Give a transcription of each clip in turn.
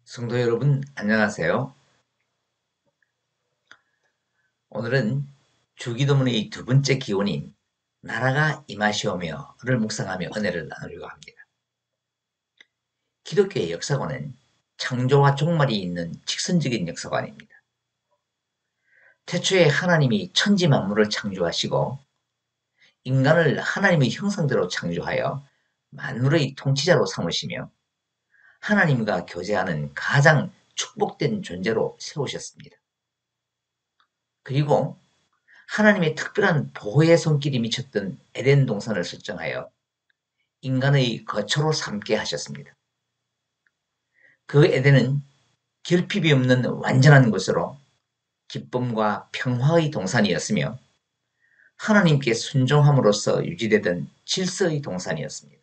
성도 여러분, 안녕하세요. 오늘은 주기도문의 두 번째 기원인 나라가 임하시오며를 묵상하며 은혜를 나누려고 합니다. 기독교의 역사관은 창조와 종말이 있는 직선적인 역사관입니다. 태초에 하나님이 천지 만물을 창조하시고 인간을 하나님의 형상대로 창조하여 만물의 통치자로 삼으시며 하나님과 교제하는 가장 축복된 존재로 세우셨습니다. 그리고 하나님의 특별한 보호의 손길이 미쳤던 에덴 동산을 설정하여 인간의 거처로 삼게 하셨습니다. 그 에덴은 결핍이 없는 완전한 곳으로 기쁨과 평화의 동산이었으며 하나님께 순종함으로써 유지되던 질서의 동산이었습니다.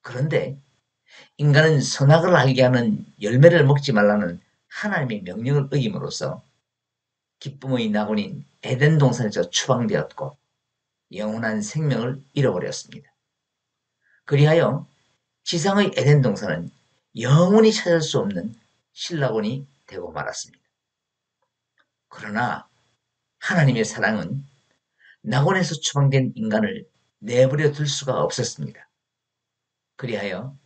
그런데 인간은 선악을 알게 하는 열매를 먹지 말라는 하나님의 명령을 어김으로써 기쁨의 낙원인 에덴 동산에서 추방되었고 영원한 생명을 잃어버렸습니다. 그리하여 지상의 에덴 동산은 영원히 찾을 수 없는 신라곤이 되고 말았습니다. 그러나 하나님의 사랑은 낙원에서 추방된 인간을 내버려 둘 수가 없었습니다. 그리하여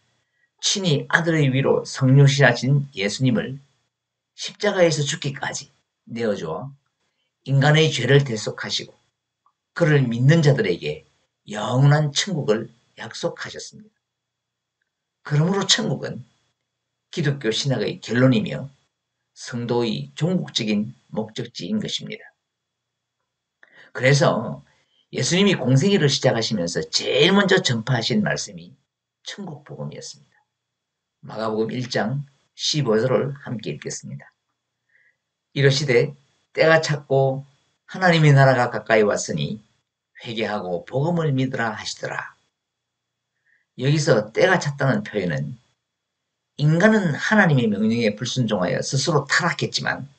친히 아들의 위로 성육신하신 예수님을 십자가에서 죽기까지 내어주어 인간의 죄를 대속하시고 그를 믿는 자들에게 영원한 천국을 약속하셨습니다. 그러므로 천국은 기독교 신학의 결론이며 성도의 종국적인 목적지인 것입니다. 그래서 예수님이 공생애를 시작하시면서 제일 먼저 전파하신 말씀이 천국 복음이었습니다. 마가복음 1장 15절을 함께 읽겠습니다. 이러시되 때가 찼고 하나님의 나라가 가까이 왔으니 회개하고 복음을 믿으라 하시더라. 여기서 때가 찼다는 표현은 인간은 하나님의 명령에 불순종하여 스스로 타락했지만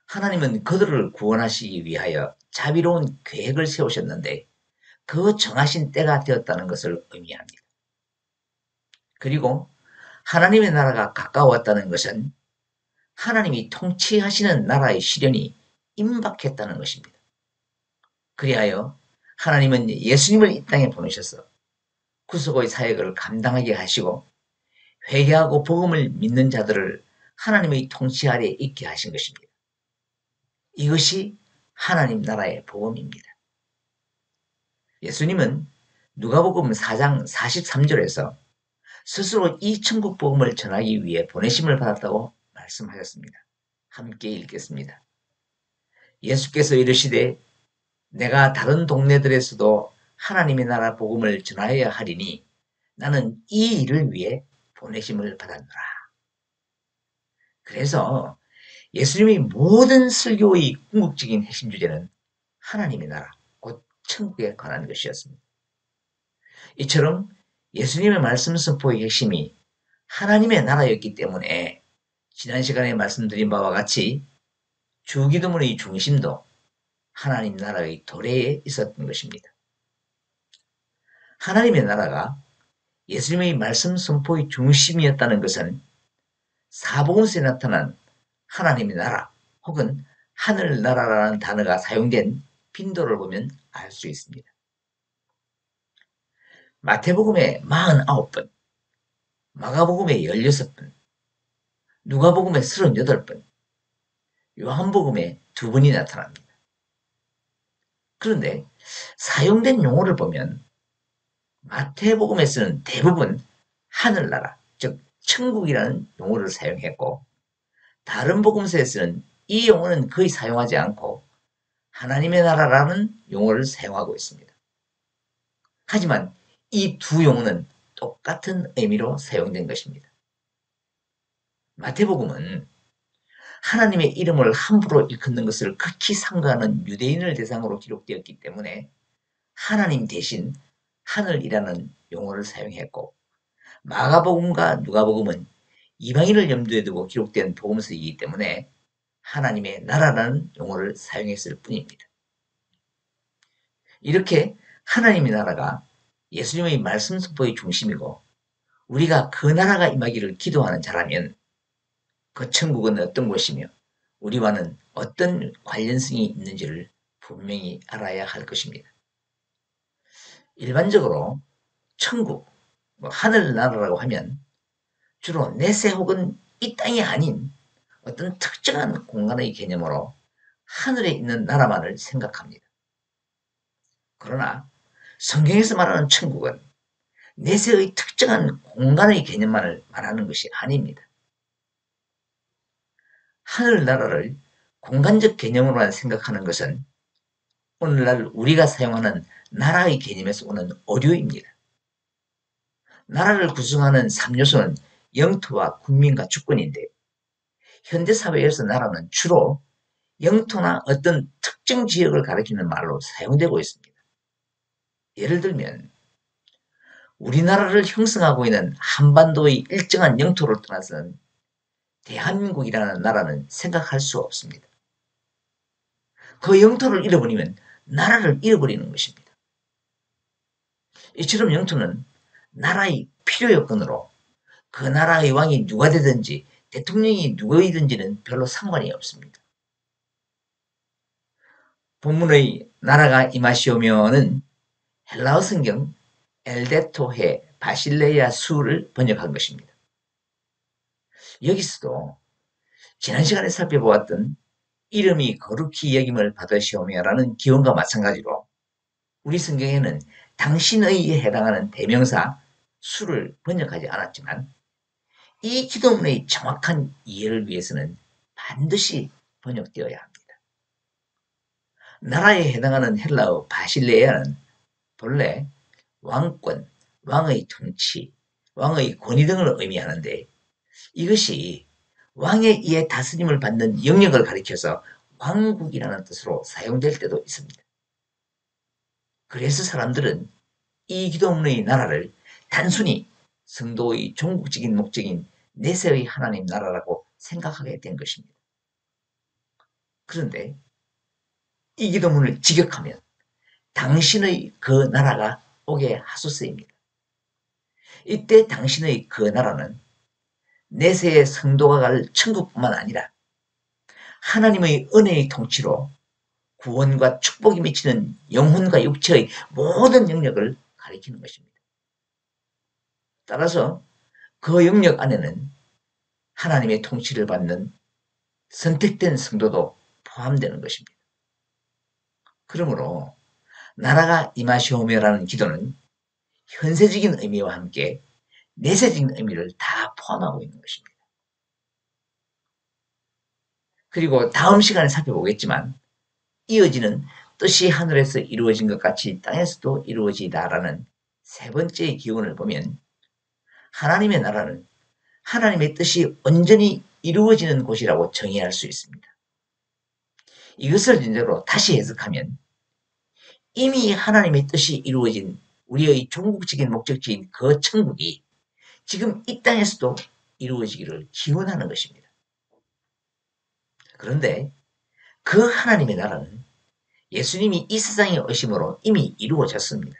하나님은 그들을 구원하시기 위하여 자비로운 계획을 세우셨는데 그 정하신 때가 되었다는 것을 의미합니다. 그리고 하나님의 나라가 가까웠다는 것은 하나님이 통치하시는 나라의 실현이 임박했다는 것입니다. 그리하여 하나님은 예수님을 이 땅에 보내셔서 구속의 사역을 감당하게 하시고 회개하고 복음을 믿는 자들을 하나님의 통치 아래 있게 하신 것입니다. 이것이 하나님 나라의 복음입니다. 예수님은 누가복음 4장 43절에서 스스로 이 천국 복음을 전하기 위해 보내심을 받았다고 말씀하셨습니다. 함께 읽겠습니다. 예수께서 이르시되 내가 다른 동네들에서도 하나님의 나라 복음을 전하여야 하리니 나는 이 일을 위해 보내심을 받았노라. 그래서 예수님의 모든 설교의 궁극적인 핵심 주제는 하나님의 나라, 곧 천국에 관한 것이었습니다. 이처럼 예수님의 말씀 선포의 핵심이 하나님의 나라였기 때문에 지난 시간에 말씀드린 바와 같이 주기도문의 중심도 하나님 나라의 도래에 있었던 것입니다. 하나님의 나라가 예수님의 말씀 선포의 중심이었다는 것은 사복음서에 나타난 하나님의 나라 혹은 하늘나라라는 단어가 사용된 빈도를 보면 알 수 있습니다. 마태복음에 49번, 마가복음에 16번, 누가복음에 38번, 요한복음에 2번이 나타납니다. 그런데 사용된 용어를 보면 마태복음에서는 대부분 하늘나라, 즉 천국이라는 용어를 사용했고 다른 복음서에서는 이 용어는 거의 사용하지 않고 하나님의 나라라는 용어를 사용하고 있습니다. 하지만 이 두 용어는 똑같은 의미로 사용된 것입니다. 마태복음은 하나님의 이름을 함부로 일컫는 것을 극히 삼가하는 유대인을 대상으로 기록되었기 때문에 하나님 대신 하늘이라는 용어를 사용했고 마가복음과 누가복음은 이방인을 염두에 두고 기록된 복음서이기 때문에 하나님의 나라라는 용어를 사용했을 뿐입니다. 이렇게 하나님의 나라가 예수님의 말씀 선포의 중심이고 우리가 그 나라가 임하기를 기도하는 자라면 그 천국은 어떤 곳이며 우리와는 어떤 관련성이 있는지를 분명히 알아야 할 것입니다. 일반적으로 천국, 하늘나라라고 하면 주로 내세 혹은 이 땅이 아닌 어떤 특정한 공간의 개념으로 하늘에 있는 나라만을 생각합니다. 그러나 성경에서 말하는 천국은 내세의 특정한 공간의 개념만을 말하는 것이 아닙니다. 하늘나라를 공간적 개념으로만 생각하는 것은 오늘날 우리가 사용하는 나라의 개념에서 오는 오류입니다. 나라를 구성하는 3요소는 영토와 국민과 주권인데 현대사회에서 나라는 주로 영토나 어떤 특정 지역을 가리키는 말로 사용되고 있습니다. 예를 들면 우리나라를 형성하고 있는 한반도의 일정한 영토를 떠나서는 대한민국이라는 나라는 생각할 수 없습니다. 그 영토를 잃어버리면 나라를 잃어버리는 것입니다. 이처럼 영토는 나라의 필요 요건으로 그 나라의 왕이 누가 되든지 대통령이 누구이든지는 별로 상관이 없습니다. 본문의 나라가 임하시오면은 헬라어 성경 엘데토헤 바실레야 수를 번역한 것입니다. 여기서도 지난 시간에 살펴보았던 이름이 거룩히 여김을 받으시오며라는 기원과 마찬가지로 우리 성경에는 당신의에 해당하는 대명사 수를 번역하지 않았지만 이 기도문의 정확한 이해를 위해서는 반드시 번역되어야 합니다. 나라에 해당하는 헬라어 바실레야는 본래 왕권, 왕의 통치, 왕의 권위 등을 의미하는데 이것이 왕에 의해 다스림을 받는 영역을 가리켜서 왕국이라는 뜻으로 사용될 때도 있습니다. 그래서 사람들은 이 기도문의 나라를 단순히 성도의 종국적인 목적인 내세의 하나님 나라라고 생각하게 된 것입니다. 그런데 이 기도문을 직역하면 당신의 그 나라가 오게 하소서입니다. 이때 당신의 그 나라는 내세의 성도가 갈 천국뿐만 아니라 하나님의 은혜의 통치로 구원과 축복이 미치는 영혼과 육체의 모든 영역을 가리키는 것입니다. 따라서 그 영역 안에는 하나님의 통치를 받는 선택된 성도도 포함되는 것입니다. 그러므로 나라가 임하시오며라는 기도는 현세적인 의미와 함께 내세적인 의미를 다 포함하고 있는 것입니다. 그리고 다음 시간에 살펴보겠지만 이어지는 뜻이 하늘에서 이루어진 것 같이 땅에서도 이루어지다라는 세 번째의 기원을 보면 하나님의 나라는 하나님의 뜻이 온전히 이루어지는 곳이라고 정의할 수 있습니다. 이것을 전제로 다시 해석하면 이미 하나님의 뜻이 이루어진 우리의 종국적인 목적지인 그 천국이 지금 이 땅에서도 이루어지기를 기원하는 것입니다. 그런데 그 하나님의 나라는 예수님이 이 세상에 오심으로 이미 이루어졌습니다.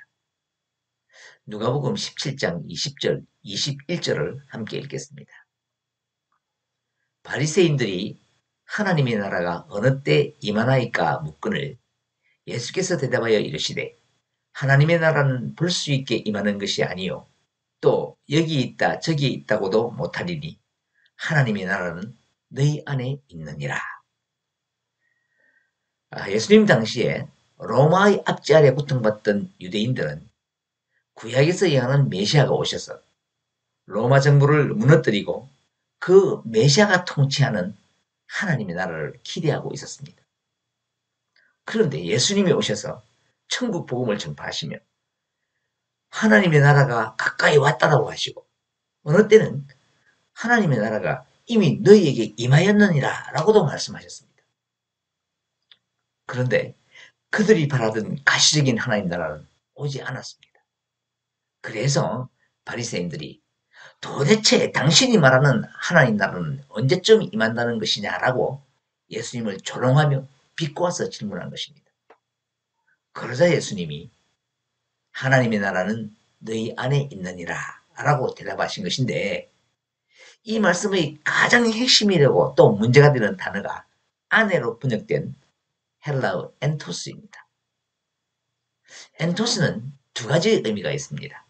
누가복음 17장 20절, 21절을 함께 읽겠습니다. 바리새인들이 하나님의 나라가 어느 때 임하나이까 묻거늘 예수께서 대답하여 이르시되 하나님의 나라는 볼 수 있게 임하는 것이 아니요 또 여기 있다 저기 있다고도 못하리니 하나님의 나라는 너희 안에 있느니라. 예수님 당시에 로마의 압제 아래 고통받던 유대인들은 구약에서 예언한 메시아가 오셔서 로마 정부를 무너뜨리고 그 메시아가 통치하는 하나님의 나라를 기대하고 있었습니다. 그런데 예수님이 오셔서 천국 복음을 전파하시며 하나님의 나라가 가까이 왔다라고 하시고 어느 때는 하나님의 나라가 이미 너희에게 임하였느니라 라고도 말씀하셨습니다. 그런데 그들이 바라던 가시적인 하나님 나라는 오지 않았습니다. 그래서 바리새인들이 도대체 당신이 말하는 하나님 나라는 언제쯤 임한다는 것이냐라고 예수님을 조롱하며 비꼬아서 질문한 것입니다. 그러자 예수님이 하나님의 나라는 너희 안에 있느니라 라고 대답하신 것인데, 이 말씀의 가장 핵심이 되고 또 문제가 되는 단어가 안에로 번역된 헬라어 엔토스입니다. 엔토스는 두 가지 의미가 있습니다.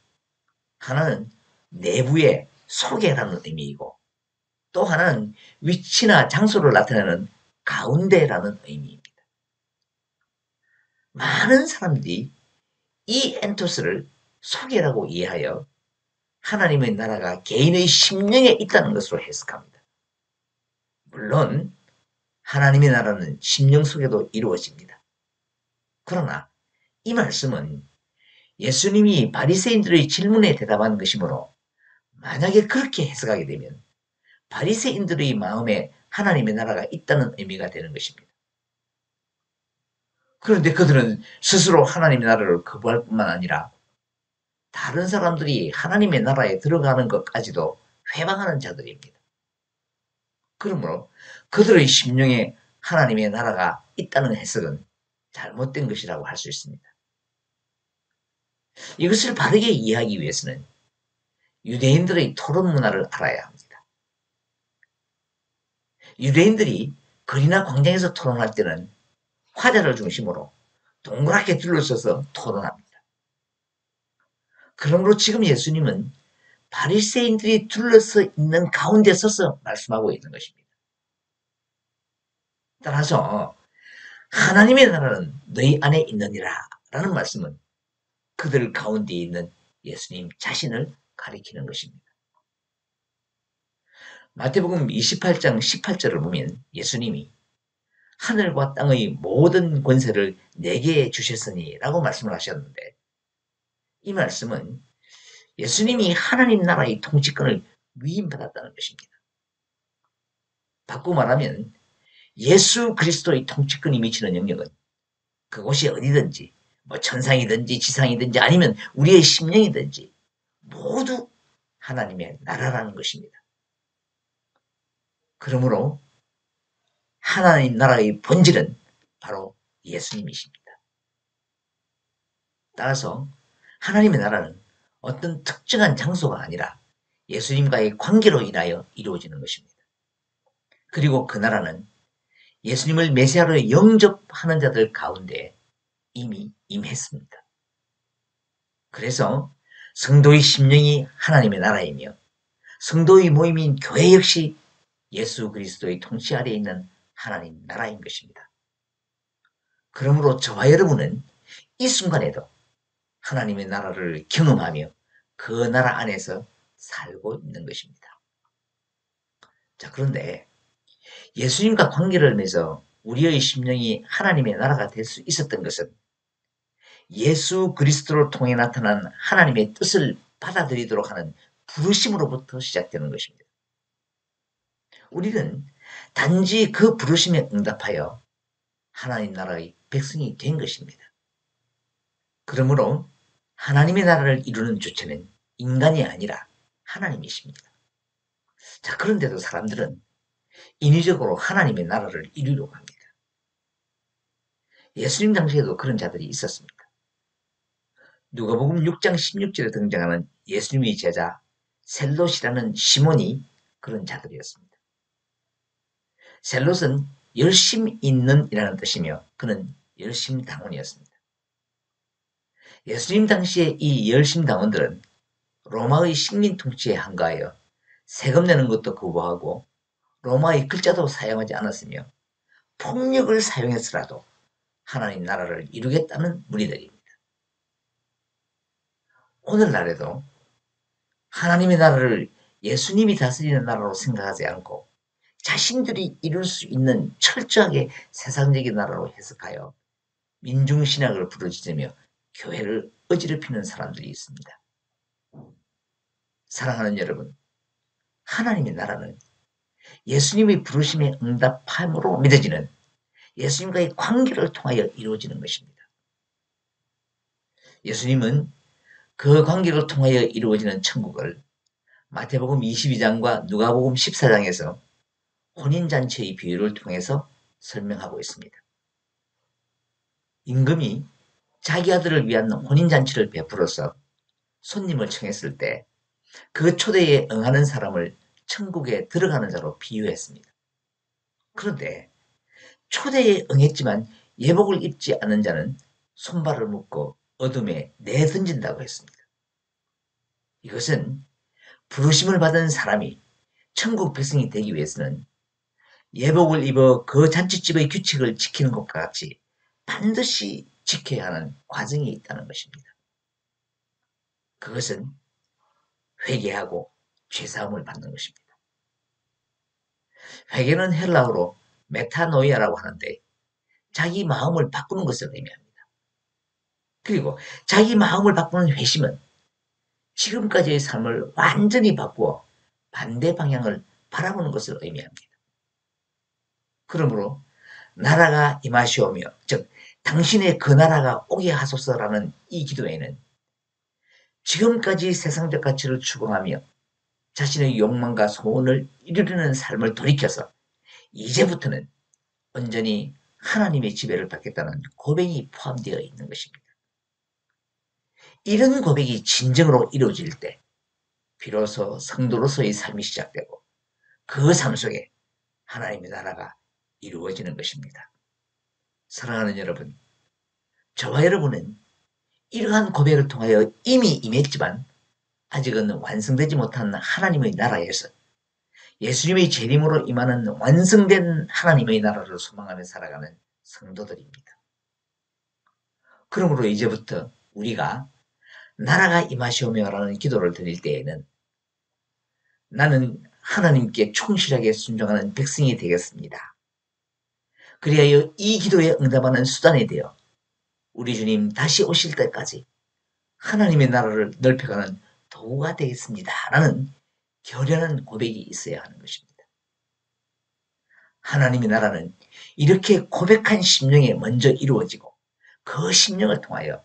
하나는 내부의 속에라는 의미이고, 또 하나는 위치나 장소를 나타내는 가운데라는 의미입니다. 많은 사람들이 이 엔토스를 속에라고 이해하여 하나님의 나라가 개인의 심령에 있다는 것으로 해석합니다. 물론 하나님의 나라는 심령 속에도 이루어집니다. 그러나 이 말씀은 예수님이 바리새인들의 질문에 대답한 것이므로, 만약에 그렇게 해석하게 되면 바리새인들의 마음에 하나님의 나라가 있다는 의미가 되는 것입니다. 그런데 그들은 스스로 하나님의 나라를 거부할 뿐만 아니라 다른 사람들이 하나님의 나라에 들어가는 것까지도 회방하는 자들입니다. 그러므로 그들의 심령에 하나님의 나라가 있다는 해석은 잘못된 것이라고 할 수 있습니다. 이것을 바르게 이해하기 위해서는 유대인들의 토론 문화를 알아야 합니다. 유대인들이 거리나 광장에서 토론할 때는 화자를 중심으로 동그랗게 둘러서서 토론합니다. 그러므로 지금 예수님은 바리새인들이 둘러서 있는 가운데 서서 말씀하고 있는 것입니다. 따라서 하나님의 나라는 너희 안에 있느니라 라는 말씀은 그들 가운데 있는 예수님 자신을 가리키는 것입니다. 마태복음 28장 18절을 보면 예수님이 하늘과 땅의 모든 권세를 내게 주셨으니 라고 말씀을 하셨는데, 이 말씀은 예수님이 하나님 나라의 통치권을 위임받았다는 것입니다. 바꾸고 말하면 예수 그리스도의 통치권이 미치는 영역은 그곳이 어디든지, 천상이든지 지상이든지 아니면 우리의 심령이든지 모두 하나님의 나라라는 것입니다. 그러므로 하나님 나라의 본질은 바로 예수님이십니다. 따라서 하나님의 나라는 어떤 특정한 장소가 아니라 예수님과의 관계로 인하여 이루어지는 것입니다. 그리고 그 나라는 예수님을 메시아로 영접하는 자들 가운데 이미 임했습니다. 그래서 성도의 심령이 하나님의 나라이며 성도의 모임인 교회 역시 예수 그리스도의 통치 아래에 있는 하나님 나라인 것입니다. 그러므로 저와 여러분은 이 순간에도 하나님의 나라를 경험하며 그 나라 안에서 살고 있는 것입니다. 자, 그런데 예수님과 관계를 맺어 우리의 심령이 하나님의 나라가 될 수 있었던 것은 예수 그리스도를 통해 나타난 하나님의 뜻을 받아들이도록 하는 부르심으로부터 시작되는 것입니다. 우리는 단지 그 부르심에 응답하여 하나님 나라의 백성이 된 것입니다. 그러므로 하나님의 나라를 이루는 주체는 인간이 아니라 하나님이십니다. 자, 그런데도 사람들은 인위적으로 하나님의 나라를 이루려고 합니다. 예수님 당시에도 그런 자들이 있었습니다. 누가복음 6장 16절에 등장하는 예수님의 제자 셀롯이라는 시몬이 그런 자들이었습니다. 셀롯은 열심 있는 이라는 뜻이며 그는 열심당원이었습니다. 예수님 당시에 이 열심당원들은 로마의 식민 통치에 한가하여 세금 내는 것도 거부하고 로마의 글자도 사용하지 않았으며 폭력을 사용해서라도 하나님 나라를 이루겠다는 무리들입니다. 오늘날에도 하나님의 나라를 예수님이 다스리는 나라로 생각하지 않고 자신들이 이룰 수 있는 철저하게 세상적인 나라로 해석하여 민중신학을 부르짖으며 교회를 어지럽히는 사람들이 있습니다. 사랑하는 여러분, 하나님의 나라는 예수님의 부르심에 응답함으로 믿어지는 예수님과의 관계를 통하여 이루어지는 것입니다. 예수님은 그 관계를 통하여 이루어지는 천국을 마태복음 22장과 누가복음 14장에서 혼인잔치의 비유를 통해서 설명하고 있습니다. 임금이 자기 아들을 위한 혼인잔치를 베풀어서 손님을 청했을 때 그 초대에 응하는 사람을 천국에 들어가는 자로 비유했습니다. 그런데 초대에 응했지만 예복을 입지 않은 자는 손발을 묶고 어둠에 내던진다고 했습니다. 이것은 부르심을 받은 사람이 천국 백성이 되기 위해서는 예복을 입어 그 잔치집의 규칙을 지키는 것과 같이 반드시 지켜야 하는 과정이 있다는 것입니다. 그것은 회개하고 죄사함을 받는 것입니다. 회개는 헬라어로 메타노이아라고 하는데 자기 마음을 바꾸는 것을 의미합니다. 그리고 자기 마음을 바꾸는 회심은 지금까지의 삶을 완전히 바꾸어 반대 방향을 바라보는 것을 의미합니다. 그러므로 나라가 임하시오며, 즉 당신의 그 나라가 오게 하소서라는 이 기도에는 지금까지 세상적 가치를 추구하며 자신의 욕망과 소원을 이루려는 삶을 돌이켜서 이제부터는 온전히 하나님의 지배를 받겠다는 고백이 포함되어 있는 것입니다. 이런 고백이 진정으로 이루어질 때 비로소 성도로서의 삶이 시작되고 그 삶 속에 하나님의 나라가 이루어지는 것입니다. 사랑하는 여러분, 저와 여러분은 이러한 고백을 통하여 이미 임했지만 아직은 완성되지 못한 하나님의 나라에서 예수님의 재림으로 임하는 완성된 하나님의 나라를 소망하며 살아가는 성도들입니다. 그러므로 이제부터 우리가 나라가 임하시오며라는 기도를 드릴 때에는 나는 하나님께 충실하게 순종하는 백성이 되겠습니다. 그리하여 이 기도에 응답하는 수단이 되어 우리 주님 다시 오실 때까지 하나님의 나라를 넓혀가는 도구가 되겠습니다. 라는 결연한 고백이 있어야 하는 것입니다. 하나님의 나라는 이렇게 고백한 심령에 먼저 이루어지고 그 심령을 통하여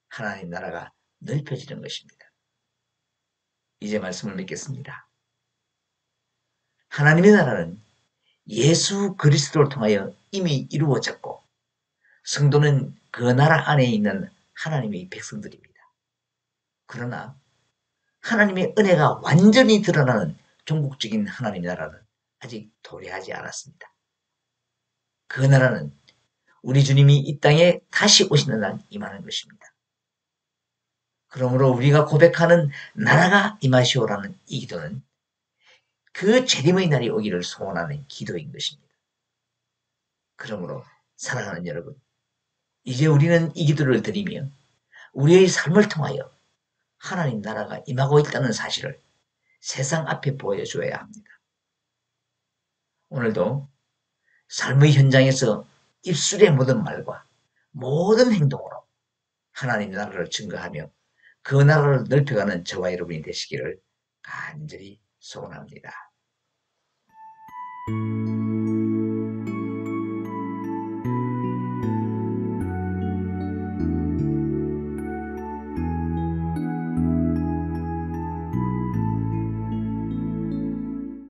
하나님 나라가 넓혀지는 것입니다. 이제 말씀을 맺겠습니다. 하나님의 나라는 예수 그리스도를 통하여 이미 이루어졌고 성도는 그 나라 안에 있는 하나님의 백성들입니다. 그러나 하나님의 은혜가 완전히 드러나는 종국적인 하나님의 나라는 아직 도래하지 않았습니다. 그 나라는 우리 주님이 이 땅에 다시 오시는 날 임하는 것입니다. 그러므로 우리가 고백하는 나라가 임하시오라는 이 기도는 그 재림의 날이 오기를 소원하는 기도인 것입니다. 그러므로 사랑하는 여러분, 이제 우리는 이 기도를 드리며 우리의 삶을 통하여 하나님 나라가 임하고 있다는 사실을 세상 앞에 보여줘야 합니다. 오늘도 삶의 현장에서 입술의 모든 말과 모든 행동으로 하나님 나라를 증거하며 그 나라를 넓혀가는 저와 여러분이 되시기를 간절히 소원합니다.